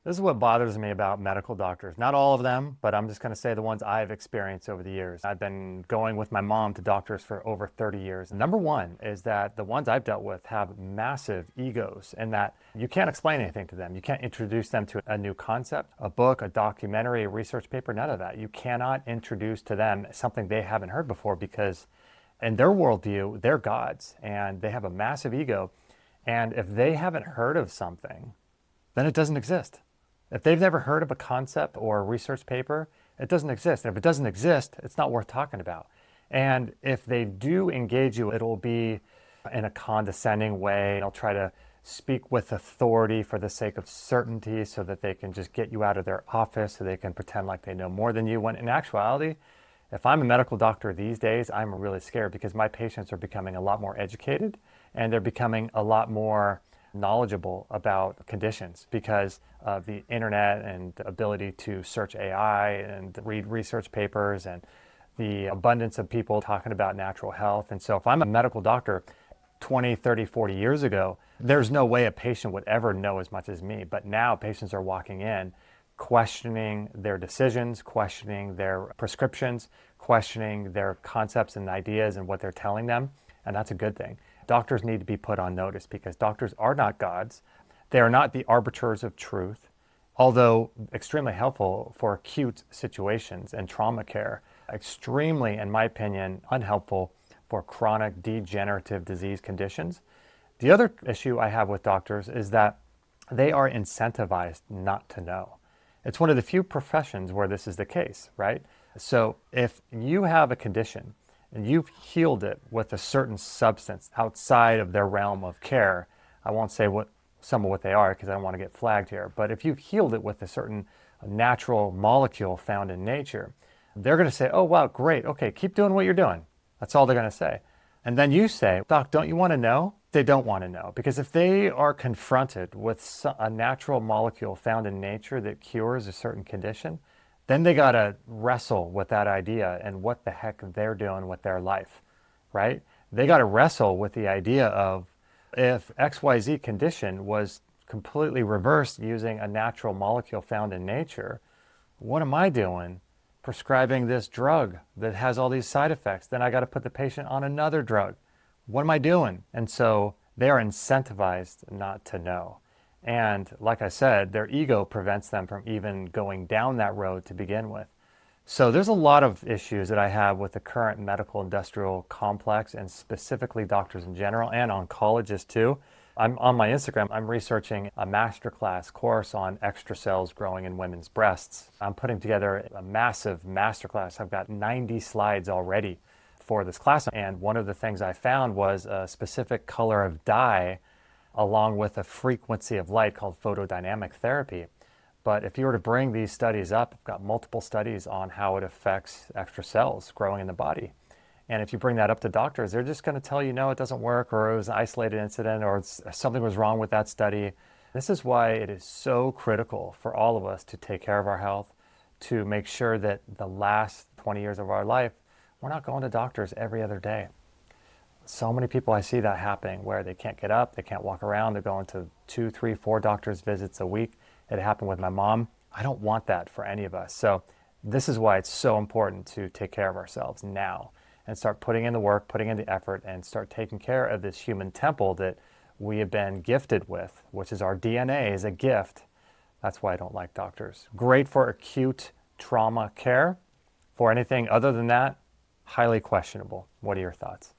This is what bothers me about medical doctors. Not all of them, but I'm just going to say the ones I've experienced over the years. I've been going with my mom to doctors for over 30 years. Number one is that the ones I've dealt with have massive egos and that you can't explain anything to them. You can't introduce them to a new concept, a book, a documentary, a research paper, none of that. You cannot introduce to them something they haven't heard before because in their worldview, they're gods and they have a massive ego. And if they haven't heard of something, then it doesn't exist. If they've never heard of a concept or a research paper, it doesn't exist. And if it doesn't exist, it's not worth talking about. And if they do engage you, it'll be in a condescending way. They'll try to speak with authority for the sake of certainty so that they can just get you out of their office so they can pretend like they know more than you. When in actuality, if I'm a medical doctor these days, I'm really scared because my patients are becoming a lot more educated and they're becoming a lot more knowledgeable about conditions because of the internet and the ability to search AI and read research papers and the abundance of people talking about natural health. And so if I'm a medical doctor 20, 30, 40 years ago, there's no way a patient would ever know as much as me. But now patients are walking in questioning their decisions, questioning their prescriptions, questioning their concepts and ideas and what they're telling them. And that's a good thing. Doctors need to be put on notice because doctors are not gods. They are not the arbiters of truth, although extremely helpful for acute situations and trauma care. Extremely, in my opinion, unhelpful for chronic degenerative disease conditions. The other issue I have with doctors is that they are incentivized not to know. It's one of the few professions where this is the case, right? So if you have a condition and you've healed it with a certain substance outside of their realm of care, I won't say some of what they are because I don't want to get flagged here, but if you've healed it with a certain natural molecule found in nature, they're going to say, oh, wow, great. Okay, keep doing what you're doing. That's all they're going to say. And then you say, Doc, don't you want to know? They don't want to know because if they are confronted with a natural molecule found in nature that cures a certain condition, then they got to wrestle with that idea and what the heck they're doing with their life, right? They got to wrestle with the idea of if XYZ condition was completely reversed using a natural molecule found in nature, what am I doing prescribing this drug that has all these side effects? Then I got to put the patient on another drug. What am I doing? And so they are incentivized not to know. And like I said, their ego prevents them from even going down that road to begin with. So there's a lot of issues that I have with the current medical industrial complex and specifically doctors in general and oncologists too. I'm on my Instagram, I'm researching a masterclass course on extra cells growing in women's breasts. I'm putting together a massive masterclass. I've got 90 slides already for this class. And one of the things I found was a specific color of dye along with a frequency of light called photodynamic therapy. But if you were to bring these studies up, I've got multiple studies on how it affects extra cells growing in the body. And if you bring that up to doctors, they're just going to tell you, no, it doesn't work, or it was an isolated incident, or something was wrong with that study. This is why it is so critical for all of us to take care of our health, to make sure that the last 20 years of our life, we're not going to doctors every other day. So many people I see that happening where they can't get up, they can't walk around, they're going to 2, 3, 4 doctor's visits a week. It happened with my mom. I don't want that for any of us. So this is why it's so important to take care of ourselves now and start putting in the work, putting in the effort, and start taking care of this human temple that we have been gifted with, which is our DNA is a gift. That's why I don't like doctors. Great for acute trauma care. For anything other than that, highly questionable. What are your thoughts?